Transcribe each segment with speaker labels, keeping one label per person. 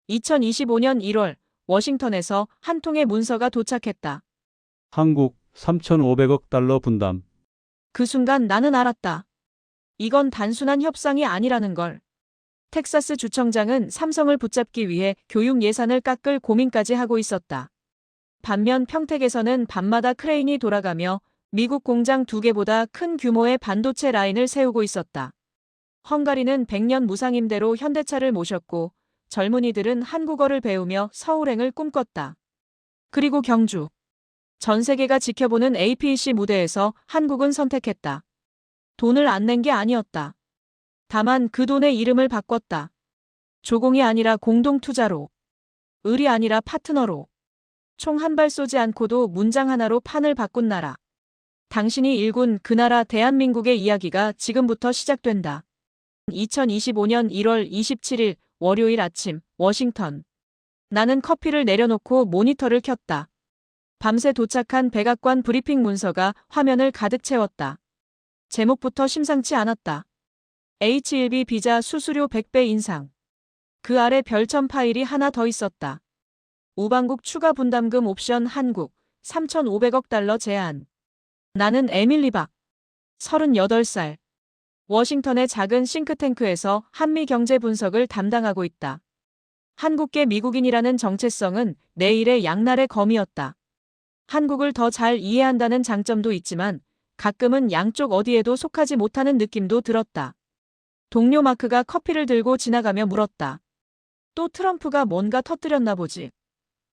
Speaker 1: 2025년 1월 워싱턴에서 한 통의 문서가 도착했다.
Speaker 2: 한국 3,500억 달러 분담.
Speaker 1: 그 순간 나는 알았다. 이건 단순한 협상이 아니라는 걸. 텍사스 주청장은 삼성을 붙잡기 위해 교육 예산을 깎을 고민까지 하고 있었다. 반면 평택에서는 밤마다 크레인이 돌아가며 미국 공장 2개보다 큰 규모의 반도체 라인을 세우고 있었다. 헝가리는 100년 무상임대로 현대차를 모셨고 젊은이들은 한국어를 배우며 서울행을 꿈꿨다. 그리고 경주. 전 세계가 지켜보는 APEC 무대에서 한국은 선택했다. 돈을 안 낸 게 아니었다. 다만 그 돈의 이름을 바꿨다. 조공이 아니라 공동투자로. 을이 아니라 파트너로. 총 한 발 쏘지 않고도 문장 하나로 판을 바꾼 나라. 당신이 일군 그 나라 대한민국의 이야기가 지금부터 시작된다. 2025년 1월 27일 월요일 아침 워싱턴. 나는 커피를 내려놓고 모니터를 켰다. 밤새 도착한 백악관 브리핑 문서가 화면을 가득 채웠다. 제목부터 심상치 않았다. H1B 비자 수수료 100배 인상. 그 아래 별첨 파일이 하나 더 있었다. 우방국 추가 분담금 옵션 한국 3,500억 달러 제한. 나는 에밀리 박. 38살. 워싱턴의 작은 싱크탱크에서 한미 경제 분석을 담당하고 있다. 한국계 미국인이라는 정체성은 내일의 양날의 검이었다. 한국을 더 잘 이해한다는 장점도 있지만 가끔은 양쪽 어디에도 속하지 못하는 느낌도 들었다. 동료 마크가 커피를 들고 지나가며 물었다. 또 트럼프가 뭔가 터뜨렸나 보지.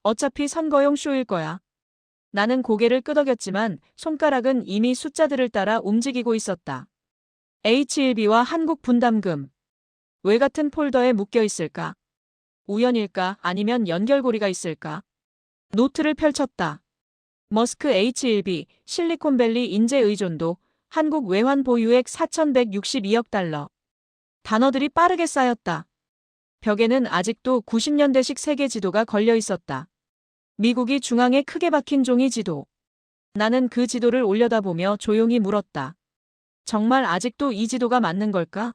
Speaker 1: 어차피 선거용 쇼일 거야. 나는 고개를 끄덕였지만 손가락은 이미 숫자들을 따라 움직이고 있었다. H1B와 한국 분담금. 왜 같은 폴더에 묶여 있을까? 우연일까 아니면 연결고리가 있을까? 노트를 펼쳤다. 머스크 H1B, 실리콘밸리 인재 의존도, 한국 외환 보유액 4,162억 달러. 단어들이 빠르게 쌓였다. 벽에는 아직도 90년대식 세계 지도가 걸려 있었다. 미국이 중앙에 크게 박힌 종이 지도. 나는 그 지도를 올려다보며 조용히 물었다. 정말 아직도 이 지도가 맞는 걸까?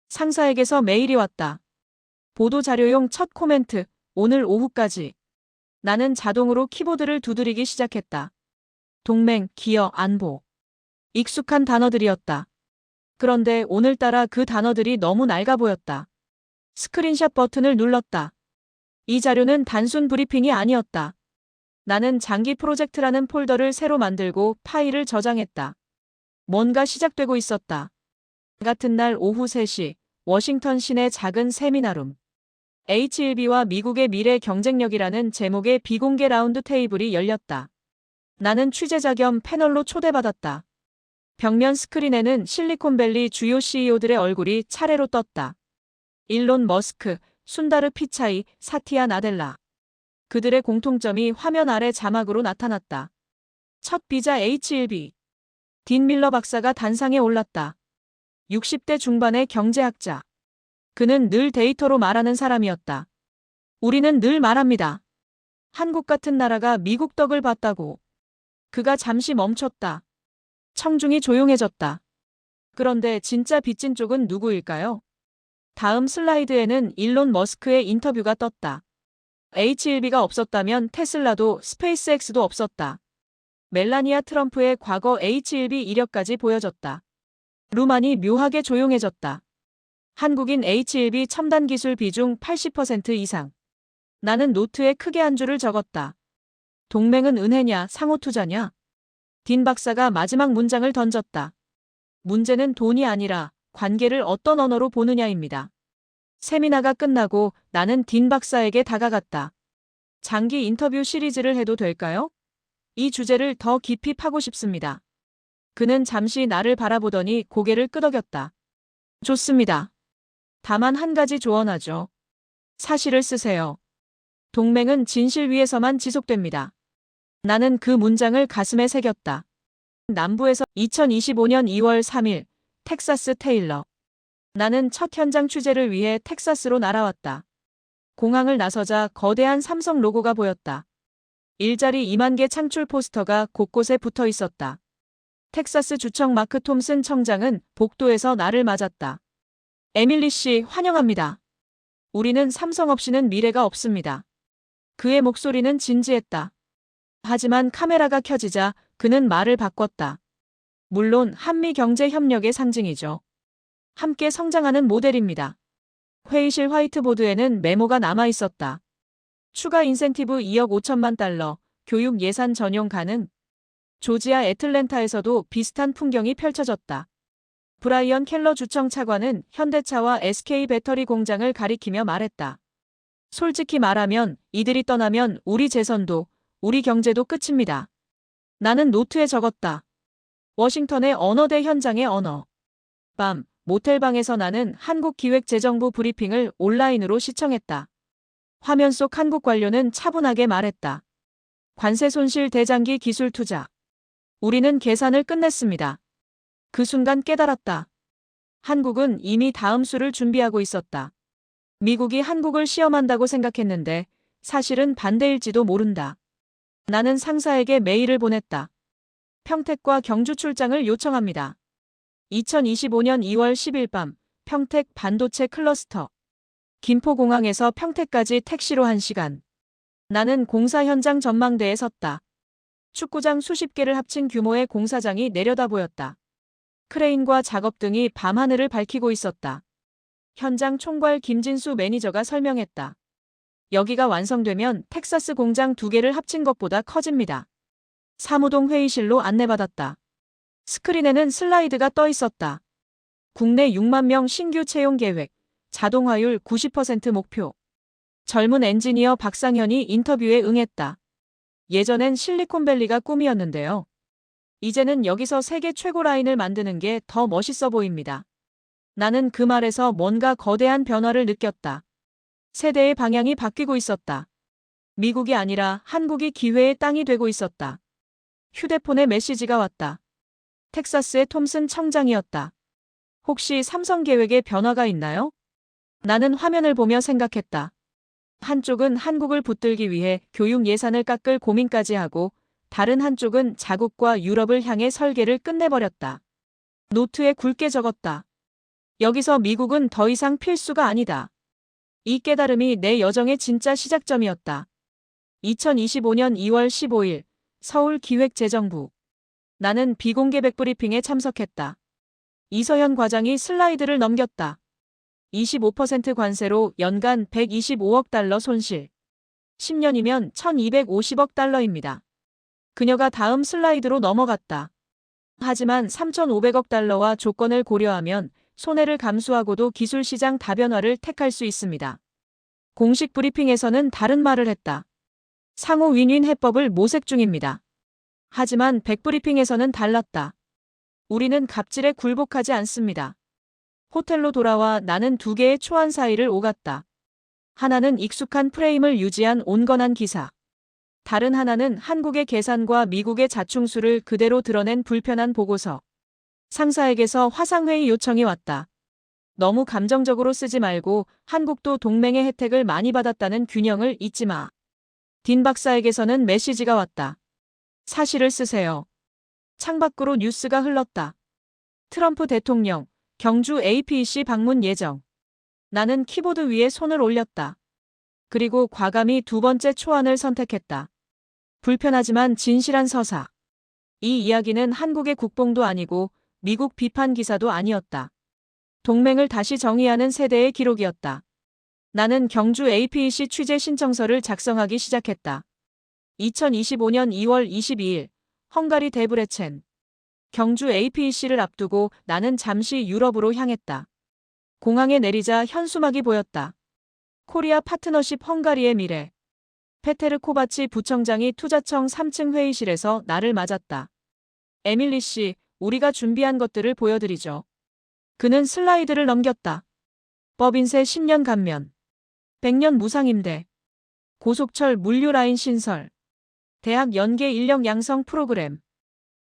Speaker 1: 상사에게서 메일이 왔다. 보도자료용 첫 코멘트, 오늘 오후까지. 나는 자동으로 키보드를 두드리기 시작했다. 동맹, 기여, 안보. 익숙한 단어들이었다. 그런데 오늘따라 그 단어들이 너무 낡아 보였다. 스크린샷 버튼을 눌렀다. 이 자료는 단순 브리핑이 아니었다. 나는 장기 프로젝트라는 폴더를 새로 만들고 파일을 저장했다. 뭔가 시작되고 있었다. 같은 날 오후 3시, 워싱턴 시내 작은 세미나룸. H1B와 미국의 미래 경쟁력이라는 제목의 비공개 라운드 테이블이 열렸다. 나는 취재자 겸 패널로 초대받았다. 벽면 스크린에는 실리콘밸리 주요 CEO들의 얼굴이 차례로 떴다. 일론 머스크, 순다르 피차이, 사티아 나델라. 그들의 공통점이 화면 아래 자막으로 나타났다. 첫 비자 H1B. 딘 밀러 박사가 단상에 올랐다. 60대 중반의 경제학자. 그는 늘 데이터로 말하는 사람이었다. 우리는 늘 말합니다. 한국 같은 나라가 미국 덕을 봤다고. 그가 잠시 멈췄다. 청중이 조용해졌다. 그런데 진짜 빚진 쪽은 누구일까요? 다음 슬라이드에는 일론 머스크의 인터뷰가 떴다. H1B가 없었다면 테슬라도 스페이스X도 없었다. 멜라니아 트럼프의 과거 H1B 이력까지 보여졌다. 루만이 묘하게 조용해졌다. 한국인 H1B 첨단 기술 비중 80% 이상. 나는 노트에 크게 한 줄을 적었다. 동맹은 은혜냐 상호투자냐? 딘 박사가 마지막 문장을 던졌다. 문제는 돈이 아니라 관계를 어떤 언어로 보느냐입니다. 세미나가 끝나고 나는 딘 박사에게 다가갔다. 장기 인터뷰 시리즈를 해도 될까요? 이 주제를 더 깊이 파고 싶습니다. 그는 잠시 나를 바라보더니 고개를 끄덕였다. 좋습니다. 다만 한 가지 조언하죠. 사실을 쓰세요. 동맹은 진실 위에서만 지속됩니다. 나는 그 문장을 가슴에 새겼다. 남부에서 2025년 2월 3일 텍사스 테일러. 나는 첫 현장 취재를 위해 텍사스로 날아왔다. 공항을 나서자 거대한 삼성 로고가 보였다. 일자리 2만 개 창출 포스터가 곳곳에 붙어 있었다. 텍사스 주청 마크 톰슨 청장은 복도에서 나를 맞았다. 에밀리 씨 환영합니다. 우리는 삼성 없이는 미래가 없습니다. 그의 목소리는 진지했다. 하지만 카메라가 켜지자 그는 말을 바꿨다. 물론 한미 경제 협력의 상징이죠. 함께 성장하는 모델입니다. 회의실 화이트보드에는 메모가 남아 있었다. 추가 인센티브 2억 5천만 달러, 교육 예산 전용 가능. 조지아 애틀랜타에서도 비슷한 풍경이 펼쳐졌다. 브라이언 켈러 주청 차관은 현대차와 SK 배터리 공장을 가리키며 말했다. 솔직히 말하면 이들이 떠나면 우리 재선도, 우리 경제도 끝입니다. 나는 노트에 적었다. 워싱턴의 언어대 현장의 언어. 밤, 모텔방에서 나는 한국기획재정부 브리핑을 온라인으로 시청했다. 화면 속 한국 관료는 차분하게 말했다. 관세 손실 대장기 기술 투자. 우리는 계산을 끝냈습니다. 그 순간 깨달았다. 한국은 이미 다음 수를 준비하고 있었다. 미국이 한국을 시험한다고 생각했는데 사실은 반대일지도 모른다. 나는 상사에게 메일을 보냈다. 평택과 경주 출장을 요청합니다. 2025년 2월 10일 밤 평택 반도체 클러스터. 김포공항에서 평택까지 택시로 1시간. 나는 공사 현장 전망대에 섰다. 축구장 수십 개를 합친 규모의 공사장이 내려다 보였다. 크레인과 작업등이 밤하늘을 밝히고 있었다. 현장 총괄 김진수 매니저가 설명했다. 여기가 완성되면 텍사스 공장 2개를 합친 것보다 커집니다. 사무동 회의실로 안내받았다. 스크린에는 슬라이드가 떠 있었다. 국내 6만 명 신규 채용 계획, 자동화율 90% 목표. 젊은 엔지니어 박상현이 인터뷰에 응했다. 예전엔 실리콘밸리가 꿈이었는데요. 이제는 여기서 세계 최고 라인을 만드는 게 더 멋있어 보입니다. 나는 그 말에서 뭔가 거대한 변화를 느꼈다. 세대의 방향이 바뀌고 있었다. 미국이 아니라 한국이 기회의 땅이 되고 있었다. 휴대폰에 메시지가 왔다. 텍사스의 톰슨 청장이었다. 혹시 삼성 계획에 변화가 있나요? 나는 화면을 보며 생각했다. 한쪽은 한국을 붙들기 위해 교육 예산을 깎을 고민까지 하고 다른 한쪽은 자국과 유럽을 향해 설계를 끝내버렸다. 노트에 굵게 적었다. 여기서 미국은 더 이상 필수가 아니다. 이 깨달음이 내 여정의 진짜 시작점이었다. 2025년 2월 15일 서울기획재정부. 나는 비공개 백브리핑에 참석했다. 이서현 과장이 슬라이드를 넘겼다. 25% 관세로 연간 125억 달러 손실. 10년이면 1250억 달러입니다. 그녀가 다음 슬라이드로 넘어갔다. 하지만 3500억 달러와 조건을 고려하면 손해를 감수하고도 기술시장 다변화를 택할 수 있습니다. 공식 브리핑에서는 다른 말을 했다. 상호 윈윈 해법을 모색 중입니다. 하지만 백브리핑에서는 달랐다. 우리는 갑질에 굴복하지 않습니다. 호텔로 돌아와 나는 2개의 초안 사이를 오갔다. 하나는 익숙한 프레임을 유지한 온건한 기사. 다른 하나는 한국의 계산과 미국의 자충수를 그대로 드러낸 불편한 보고서. 상사에게서 화상회의 요청이 왔다. 너무 감정적으로 쓰지 말고 한국도 동맹의 혜택을 많이 받았다는 균형을 잊지 마. 딘 박사에게서는 메시지가 왔다. 사실을 쓰세요. 창밖으로 뉴스가 흘렀다. 트럼프 대통령, 경주 APEC 방문 예정. 나는 키보드 위에 손을 올렸다. 그리고 과감히 2번째 초안을 선택했다. 불편하지만 진실한 서사. 이 이야기는 한국의 국뽕도 아니고 미국 비판 기사도 아니었다. 동맹을 다시 정의하는 세대의 기록이었다. 나는 경주 APEC 취재 신청서를 작성하기 시작했다. 2025년 2월 22일 헝가리 데브레첸. 경주 APEC를 앞두고 나는 잠시 유럽으로 향했다. 공항에 내리자 현수막이 보였다. 코리아 파트너십 헝가리의 미래. 페테르 코바치 부청장이 투자청 3층 회의실에서 나를 맞았다. 에밀리 씨, 우리가 준비한 것들을 보여드리죠. 그는 슬라이드를 넘겼다. 법인세 10년 감면. 100년 무상임대. 고속철 물류라인 신설. 대학 연계 인력 양성 프로그램.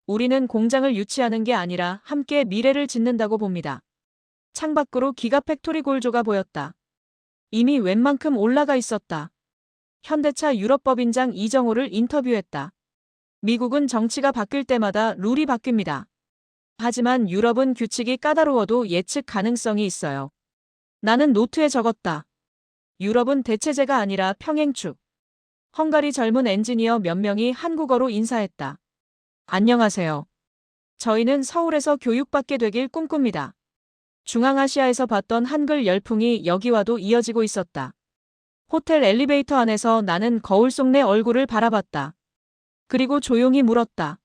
Speaker 1: 우리는 공장을 유치하는 게 아니라 함께 미래를 짓는다고 봅니다. 창밖으로 기가 팩토리 골조가 보였다. 이미 웬만큼 올라가 있었다. 현대차 유럽법인장 이정호를 인터뷰했다. 미국은 정치가 바뀔 때마다 룰이 바뀝니다. 하지만 유럽은 규칙이 까다로워도 예측 가능성이 있어요. 나는 노트에 적었다. 유럽은 대체제가 아니라 평행축. 헝가리 젊은 엔지니어 몇 명이 한국어로 인사했다. 안녕하세요. 저희는 서울에서 교육받게 되길 꿈꿉니다. 중앙아시아에서 봤던 한글 열풍이 여기와도 이어지고 있었다. 호텔 엘리베이터 안에서 나는 거울 속 내 얼굴을 바라봤다. 그리고 조용히 물었다.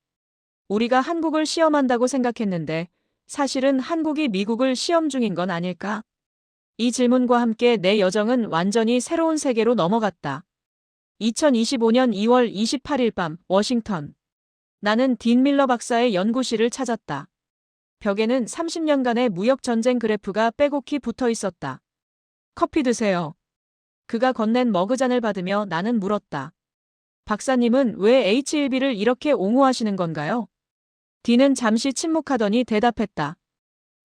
Speaker 1: 우리가 한국을 시험한다고 생각했는데 사실은 한국이 미국을 시험 중인 건 아닐까? 이 질문과 함께 내 여정은 완전히 새로운 세계로 넘어갔다. 2025년 2월 28일 밤 워싱턴. 나는 딘 밀러 박사의 연구실을 찾았다. 벽에는 30년간의 무역전쟁 그래프가 빼곡히 붙어 있었다. 커피 드세요. 그가 건넨 머그잔을 받으며 나는 물었다. 박사님은 왜 H1B를 이렇게 옹호하시는 건가요? 딘은 잠시 침묵하더니 대답했다.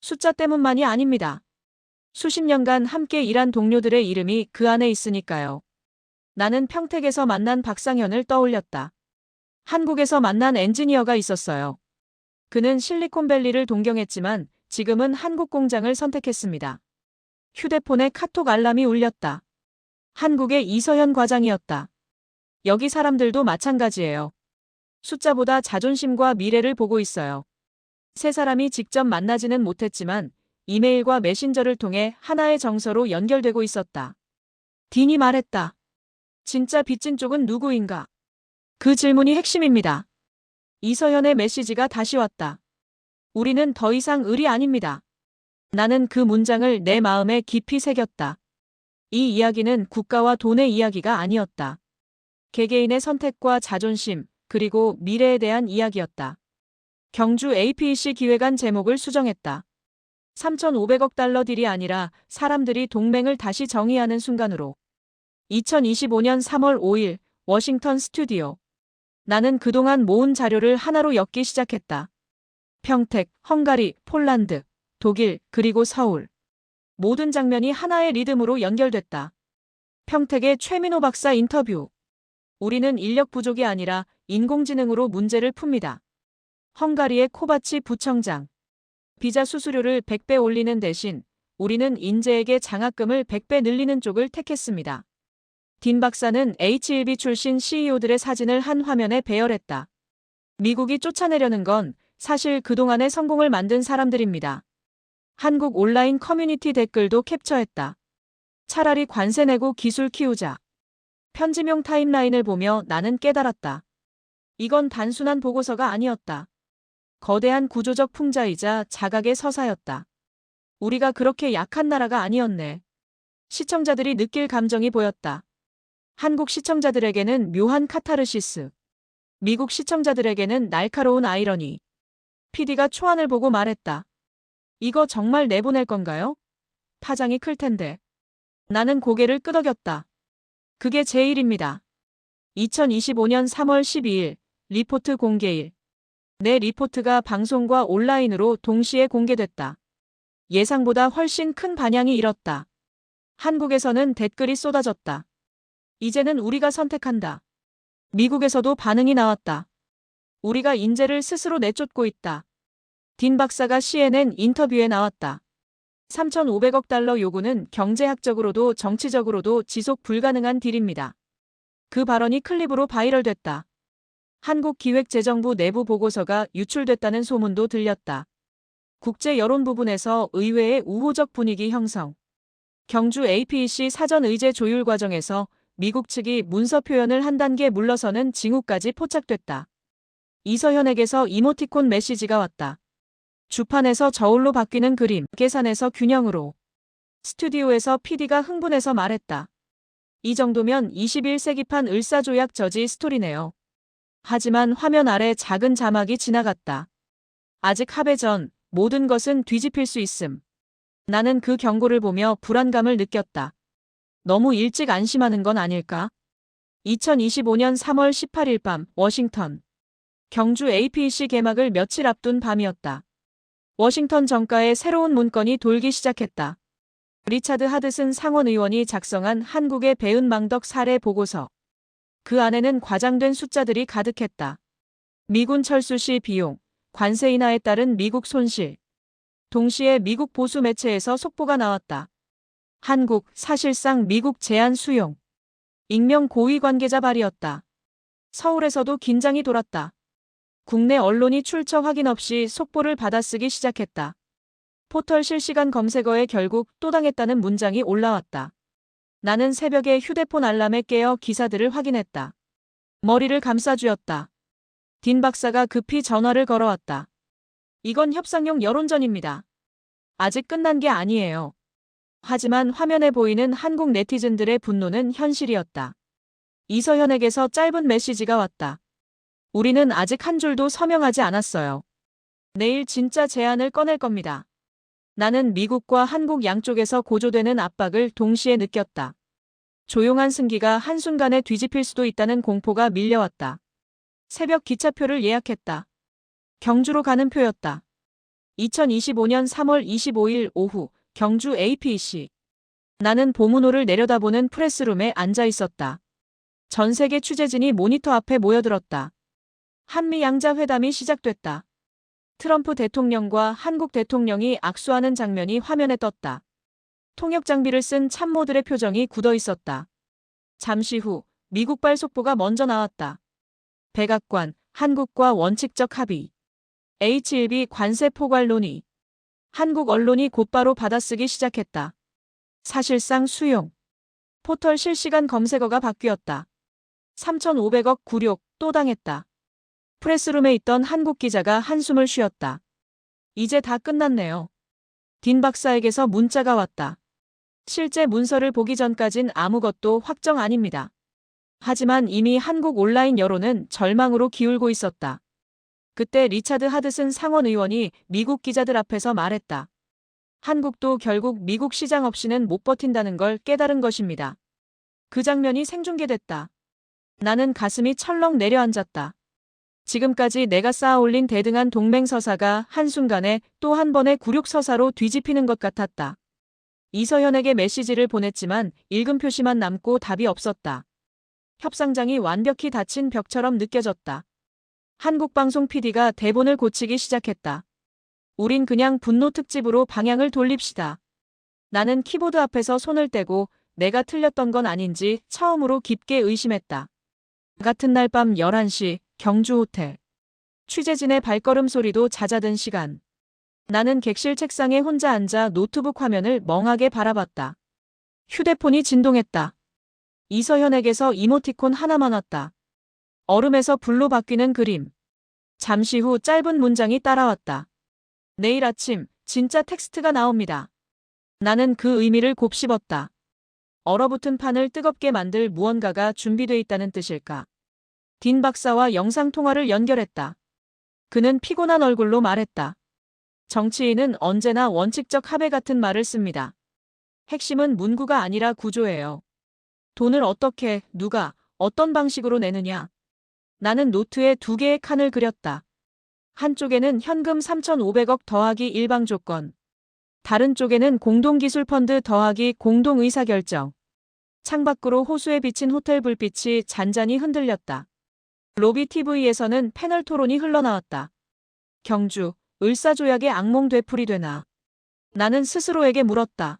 Speaker 1: 숫자 때문만이 아닙니다. 수십 년간 함께 일한 동료들의 이름이 그 안에 있으니까요. 나는 평택에서 만난 박상현을 떠올렸다. 한국에서 만난 엔지니어가 있었어요. 그는 실리콘밸리를 동경했지만 지금은 한국 공장을 선택했습니다. 휴대폰에 카톡 알람이 울렸다. 한국의 이서현 과장이었다. 여기 사람들도 마찬가지예요. 숫자보다 자존심과 미래를 보고 있어요. 세 사람이 직접 만나지는 못했지만 이메일과 메신저를 통해 하나의 정서로 연결되고 있었다. 딘이 말했다. 진짜 빚진 쪽은 누구인가? 그 질문이 핵심입니다. 이서현의 메시지가 다시 왔다. 우리는 더 이상 을이 아닙니다. 나는 그 문장을 내 마음에 깊이 새겼다. 이 이야기는 국가와 돈의 이야기가 아니었다. 개개인의 선택과 자존심, 그리고 미래에 대한 이야기였다. 경주 APEC 기획안 제목을 수정했다. 3,500억 달러 딜이 아니라 사람들이 동맹을 다시 정의하는 순간으로. 2025년 3월 5일 워싱턴 스튜디오. 나는 그동안 모은 자료를 하나로 엮기 시작했다. 평택, 헝가리, 폴란드, 독일, 그리고 서울. 모든 장면이 하나의 리듬으로 연결됐다. 평택의 최민호 박사 인터뷰. 우리는 인력 부족이 아니라 인공지능으로 문제를 풉니다. 헝가리의 코바치 부청장. 비자 수수료를 100배 올리는 대신 우리는 인재에게 장학금을 100배 늘리는 쪽을 택했습니다. 딘 박사는 H1B 출신 CEO들의 사진을 한 화면에 배열했다. 미국이 쫓아내려는 건 사실 그동안의 성공을 만든 사람들입니다. 한국 온라인 커뮤니티 댓글도 캡처했다. 차라리 관세 내고 기술 키우자. 편집용 타임라인을 보며 나는 깨달았다. 이건 단순한 보고서가 아니었다. 거대한 구조적 풍자이자 자각의 서사였다. 우리가 그렇게 약한 나라가 아니었네. 시청자들이 느낄 감정이 보였다. 한국 시청자들에게는 묘한 카타르시스. 미국 시청자들에게는 날카로운 아이러니. PD가 초안을 보고 말했다. 이거 정말 내보낼 건가요? 파장이 클 텐데. 나는 고개를 끄덕였다. 그게 제 일입니다. 2025년 3월 12일 리포트 공개일. 내 리포트가 방송과 온라인으로 동시에 공개됐다. 예상보다 훨씬 큰 반향이 일었다. 한국에서는 댓글이 쏟아졌다. 이제는 우리가 선택한다. 미국에서도 반응이 나왔다. 우리가 인재를 스스로 내쫓고 있다. 딘 박사가 CNN 인터뷰에 나왔다. 3,500억 달러 요구는 경제학적으로도 정치적으로도 지속 불가능한 딜입니다. 그 발언이 클립으로 바이럴됐다. 한국기획재정부 내부 보고서가 유출됐다는 소문도 들렸다. 국제 여론 부분에서 의외의 우호적 분위기 형성. 경주 APEC 사전 의제 조율 과정에서 미국 측이 문서 표현을 한 단계 물러서는 징후까지 포착됐다. 이서현에게서 이모티콘 메시지가 왔다. 주판에서 저울로 바뀌는 그림, 계산에서 균형으로. 스튜디오에서 PD가 흥분해서 말했다. 이 정도면 21세기판 을사조약 저지 스토리네요. 하지만 화면 아래 작은 자막이 지나갔다. 아직 합의 전 모든 것은 뒤집힐 수 있음. 나는 그 경고를 보며 불안감을 느꼈다. 너무 일찍 안심하는 건 아닐까? 2025년 3월 18일 밤 워싱턴. 경주 APEC 개막을 며칠 앞둔 밤이었다. 워싱턴 정가에 새로운 문건이 돌기 시작했다. 리차드 하드슨 상원 의원이 작성한 한국의 배은망덕 사례 보고서. 그 안에는 과장된 숫자들이 가득했다. 미군 철수 시 비용, 관세 인하에 따른 미국 손실. 동시에 미국 보수 매체에서 속보가 나왔다. 한국, 사실상 미국 제안 수용. 익명 고위 관계자 발이었다. 서울에서도 긴장이 돌았다. 국내 언론이 출처 확인 없이 속보를 받아쓰기 시작했다. 포털 실시간 검색어에 결국 또 당했다는 문장이 올라왔다. 나는 새벽에 휴대폰 알람에 깨어 기사들을 확인했다. 머리를 감싸쥐었다. 딘 박사가 급히 전화를 걸어왔다. 이건 협상용 여론전입니다. 아직 끝난 게 아니에요. 하지만 화면에 보이는 한국 네티즌들의 분노는 현실이었다. 이서현에게서 짧은 메시지가 왔다. 우리는 아직 한 줄도 서명하지 않았어요. 내일 진짜 제안을 꺼낼 겁니다. 나는 미국과 한국 양쪽에서 고조되는 압박을 동시에 느꼈다. 조용한 승기가 한순간에 뒤집힐 수도 있다는 공포가 밀려왔다. 새벽 기차표를 예약했다. 경주로 가는 표였다. 2025년 3월 25일 오후 경주 APC. 나는 보문호를 내려다보는 프레스룸에 앉아 있었다. 전 세계 취재진이 모니터 앞에 모여들었다. 한미 양자 회담이 시작됐다. 트럼프 대통령과 한국 대통령이 악수하는 장면이 화면에 떴다. 통역 장비를 쓴 참모들의 표정이 굳어 있었다. 잠시 후 미국발 속보가 먼저 나왔다. 백악관, 한국과 원칙적 합의. H1B 관세 포괄 논의. 한국 언론이 곧바로 받아쓰기 시작했다. 사실상 수용. 포털 실시간 검색어가 바뀌었다. 3,500억 굴욕 또 당했다. 프레스룸에 있던 한국 기자가 한숨을 쉬었다. 이제 다 끝났네요. 딘 박사에게서 문자가 왔다. 실제 문서를 보기 전까진 아무것도 확정 아닙니다. 하지만 이미 한국 온라인 여론은 절망으로 기울고 있었다. 그때 리차드 하드슨 상원 의원이 미국 기자들 앞에서 말했다. 한국도 결국 미국 시장 없이는 못 버틴다는 걸 깨달은 것입니다. 그 장면이 생중계됐다. 나는 가슴이 철렁 내려앉았다. 지금까지 내가 쌓아올린 대등한 동맹서사가 한순간에 또 한 번의 굴욕서사로 뒤집히는 것 같았다. 이서현에게 메시지를 보냈지만 읽은 표시만 남고 답이 없었다. 협상장이 완벽히 닫힌 벽처럼 느껴졌다. 한국방송 PD가 대본을 고치기 시작했다. 우린 그냥 분노 특집으로 방향을 돌립시다. 나는 키보드 앞에서 손을 떼고 내가 틀렸던 건 아닌지 처음으로 깊게 의심했다. 같은 날 밤 11시 경주 호텔. 취재진의 발걸음 소리도 잦아든 시간. 나는 객실 책상에 혼자 앉아 노트북 화면을 멍하게 바라봤다. 휴대폰이 진동했다. 이서현에게서 이모티콘 하나만 왔다. 얼음에서 불로 바뀌는 그림. 잠시 후 짧은 문장이 따라왔다. 내일 아침 진짜 텍스트가 나옵니다. 나는 그 의미를 곱씹었다. 얼어붙은 판을 뜨겁게 만들 무언가가 준비돼 있다는 뜻일까? 딘 박사와 영상통화를 연결했다. 그는 피곤한 얼굴로 말했다. 정치인은 언제나 원칙적 합의 같은 말을 씁니다. 핵심은 문구가 아니라 구조예요. 돈을 어떻게, 누가, 어떤 방식으로 내느냐. 나는 노트에 2개의 칸을 그렸다. 한쪽에는 현금 3,500억 더하기 일방 조건. 다른 쪽에는 공동기술펀드 더하기 공동의사결정. 창밖으로 호수에 비친 호텔 불빛이 잔잔히 흔들렸다. 로비 TV에서는 패널 토론이 흘러나왔다. 경주, 을사조약의 악몽 되풀이 되나. 나는 스스로에게 물었다.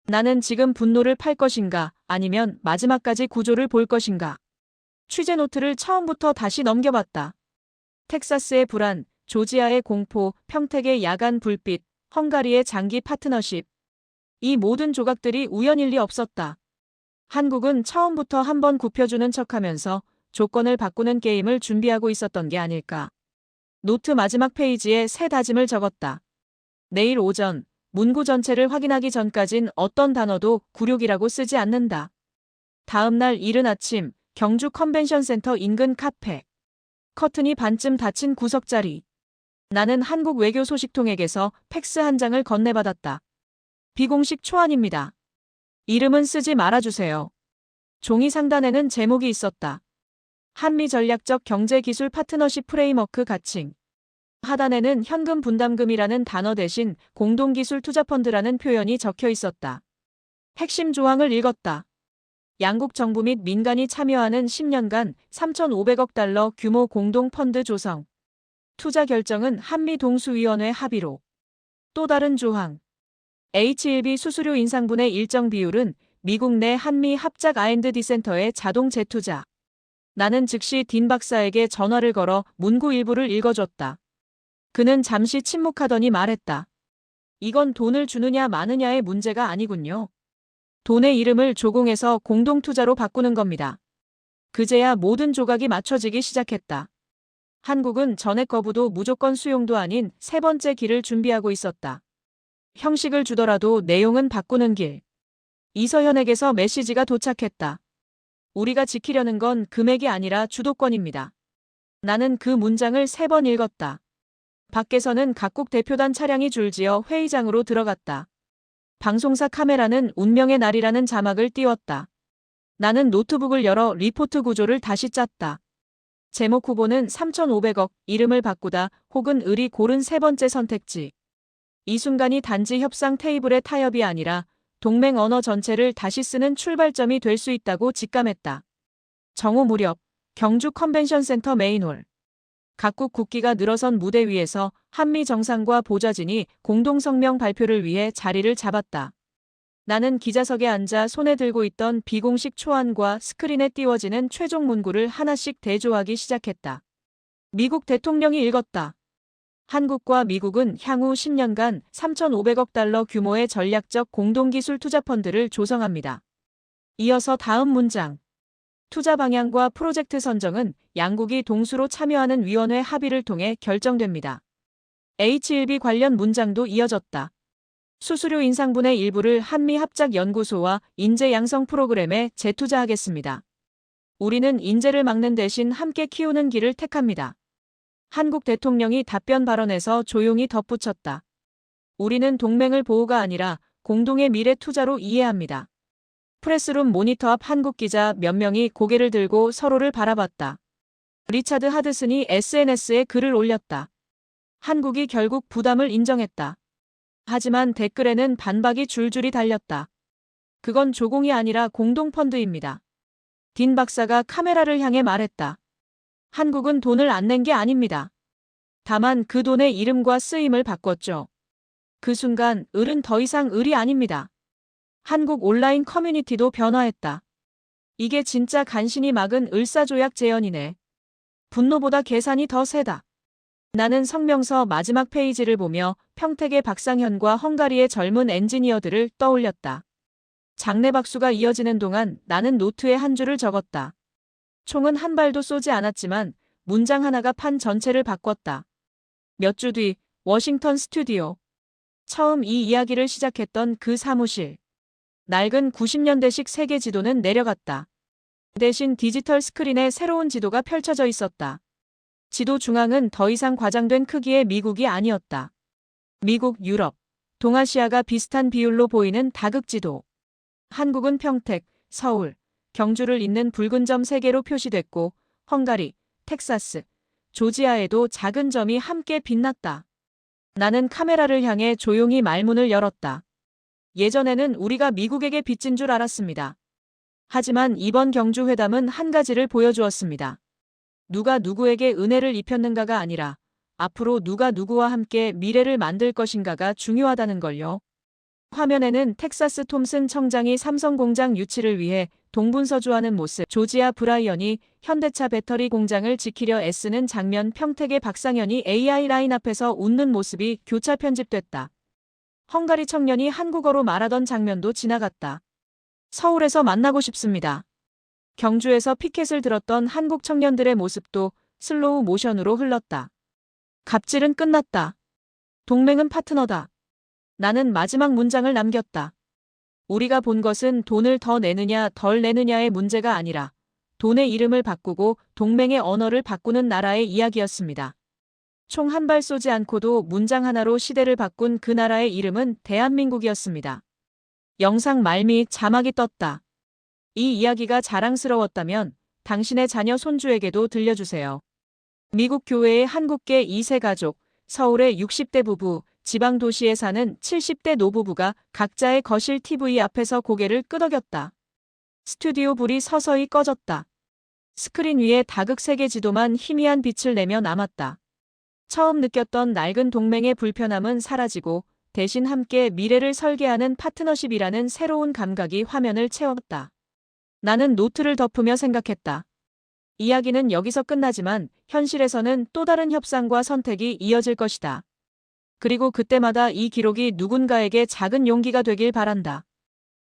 Speaker 1: 나는 지금 분노를 팔 것인가 아니면 마지막까지 구조를 볼 것인가. 취재 노트를 처음부터 다시 넘겨봤다. 텍사스의 불안, 조지아의 공포, 평택의 야간 불빛, 헝가리의 장기 파트너십. 이 모든 조각들이 우연일 리 없었다. 한국은 처음부터 한번 굽혀주는 척하면서 조건을 바꾸는 게임을 준비하고 있었던 게 아닐까. 노트 마지막 페이지에 새 다짐을 적었다. 내일 오전, 문구 전체를 확인하기 전까진 어떤 단어도 굴욕이라고 쓰지 않는다. 다음 날 이른 아침, 경주 컨벤션센터 인근 카페. 커튼이 반쯤 닫힌 구석자리. 나는 한국 외교 소식통에게서 팩스 한 장을 건네받았다. 비공식 초안입니다. 이름은 쓰지 말아주세요. 종이 상단에는 제목이 있었다. 한미 전략적 경제기술 파트너십 프레임워크 가칭. 하단에는 현금 분담금이라는 단어 대신 공동기술 투자펀드라는 표현이 적혀 있었다. 핵심 조항을 읽었다. 양국 정부 및 민간이 참여하는 10년간 3,500억 달러 규모 공동펀드 조성. 투자 결정은 한미 동수위원회 합의로. 또 다른 조항. H1B 수수료 인상분의 일정 비율은 미국 내 한미 합작 R&D 센터의 자동 재투자. 나는 즉시 딘 박사에게 전화를 걸어 문구 일부를 읽어줬다. 그는 잠시 침묵하더니 말했다. 이건 돈을 주느냐 마느냐의 문제가 아니군요. 돈의 이름을 조공해서 공동투자로 바꾸는 겁니다. 그제야 모든 조각이 맞춰지기 시작했다. 한국은 전액 거부도 무조건 수용도 아닌 세 번째 길을 준비하고 있었다. 형식을 주더라도 내용은 바꾸는 길. 이서현에게서 메시지가 도착했다. 우리가 지키려는 건 금액이 아니라 주도권입니다. 나는 그 문장을 3번 읽었다. 밖에서는 각국 대표단 차량이 줄지어 회의장으로 들어갔다. 방송사 카메라는 운명의 날이라는 자막을 띄웠다. 나는 노트북을 열어 리포트 구조를 다시 짰다. 제목 후보는 3,500억, 이름을 바꾸다 혹은 을이 고른 세 번째 선택지. 이 순간이 단지 협상 테이블의 타협이 아니라 동맹 언어 전체를 다시 쓰는 출발점이 될 수 있다고 직감했다. 정오 무렵 경주 컨벤션센터 메인홀. 각국 국기가 늘어선 무대 위에서 한미 정상과 보좌진이 공동성명 발표를 위해 자리를 잡았다. 나는 기자석에 앉아 손에 들고 있던 비공식 초안과 스크린에 띄워지는 최종 문구를 하나씩 대조하기 시작했다. 미국 대통령이 읽었다. 한국과 미국은 향후 10년간 3,500억 달러 규모의 전략적 공동기술 투자펀드를 조성합니다. 이어서 다음 문장. 투자 방향과 프로젝트 선정은 양국이 동수로 참여하는 위원회 합의를 통해 결정됩니다. H1B 관련 문장도 이어졌다. 수수료 인상분의 일부를 한미합작연구소와 인재 양성 프로그램에 재투자하겠습니다. 우리는 인재를 막는 대신 함께 키우는 길을 택합니다. 한국 대통령이 답변 발언에서 조용히 덧붙였다. 우리는 동맹을 보호가 아니라 공동의 미래 투자로 이해합니다. 프레스룸 모니터 앞 한국 기자 몇 명이 고개를 들고 서로를 바라봤다. 리차드 하드슨이 SNS에 글을 올렸다. 한국이 결국 부담을 인정했다. 하지만 댓글에는 반박이 줄줄이 달렸다. 그건 조공이 아니라 공동펀드입니다. 딘 박사가 카메라를 향해 말했다. 한국은 돈을 안 낸 게 아닙니다. 다만 그 돈의 이름과 쓰임을 바꿨죠. 그 순간 을은 더 이상 을이 아닙니다. 한국 온라인 커뮤니티도 변화했다. 이게 진짜 간신히 막은 을사조약 재현이네. 분노보다 계산이 더 세다. 나는 성명서 마지막 페이지를 보며 평택의 박상현과 헝가리의 젊은 엔지니어들을 떠올렸다. 장례 박수가 이어지는 동안 나는 노트에 한 줄을 적었다. 총은 한 발도 쏘지 않았지만 문장 하나가 판 전체를 바꿨다. 몇 주 뒤 워싱턴 스튜디오. 처음 이 이야기를 시작했던 그 사무실. 낡은 90년대식 세계 지도는 내려갔다. 대신 디지털 스크린에 새로운 지도가 펼쳐져 있었다. 지도 중앙은 더 이상 과장된 크기의 미국이 아니었다. 미국, 유럽, 동아시아가 비슷한 비율로 보이는 다극지도. 한국은 평택, 서울, 경주를 잇는 붉은 점 3개로 표시됐고 헝가리, 텍사스, 조지아에도 작은 점이 함께 빛났다. 나는 카메라를 향해 조용히 말문을 열었다. 예전에는 우리가 미국에게 빚진 줄 알았습니다. 하지만 이번 경주 회담은 한 가지를 보여주었습니다. 누가 누구에게 은혜를 입혔는가가 아니라 앞으로 누가 누구와 함께 미래를 만들 것인가가 중요하다는 걸요. 화면에는 텍사스 톰슨 청장이 삼성 공장 유치를 위해 동분서주하는 모습, 조지아 브라이언이 현대차 배터리 공장을 지키려 애쓰는 장면, 평택의 박상현이 AI 라인 앞에서 웃는 모습이 교차 편집됐다. 헝가리 청년이 한국어로 말하던 장면도 지나갔다. 서울에서 만나고 싶습니다. 경주에서 피켓을 들었던 한국 청년들의 모습도 슬로우 모션으로 흘렀다. 갑질은 끝났다. 동맹은 파트너다. 나는 마지막 문장을 남겼다. 우리가 본 것은 돈을 더 내느냐 덜 내느냐의 문제가 아니라 돈의 이름을 바꾸고 동맹의 언어를 바꾸는 나라의 이야기였습니다. 총 한 발 쏘지 않고도 문장 하나로 시대를 바꾼 그 나라의 이름은 대한민국이었습니다. 영상 말미 자막이 떴다. 이 이야기가 자랑스러웠다면 당신의 자녀 손주에게도 들려주세요. 미국 교회의 한국계 2세 가족, 서울의 60대 부부, 지방 도시에 사는 70대 노부부가 각자의 거실 TV 앞에서 고개를 끄덕였다. 스튜디오 불이 서서히 꺼졌다. 스크린 위에 다극 세계 지도만 희미한 빛을 내며 남았다. 처음 느꼈던 낡은 동맹의 불편함은 사라지고 대신 함께 미래를 설계하는 파트너십이라는 새로운 감각이 화면을 채웠다. 나는 노트를 덮으며 생각했다. 이야기는 여기서 끝나지만 현실에서는 또 다른 협상과 선택이 이어질 것이다. 그리고 그때마다 이 기록이 누군가에게 작은 용기가 되길 바란다.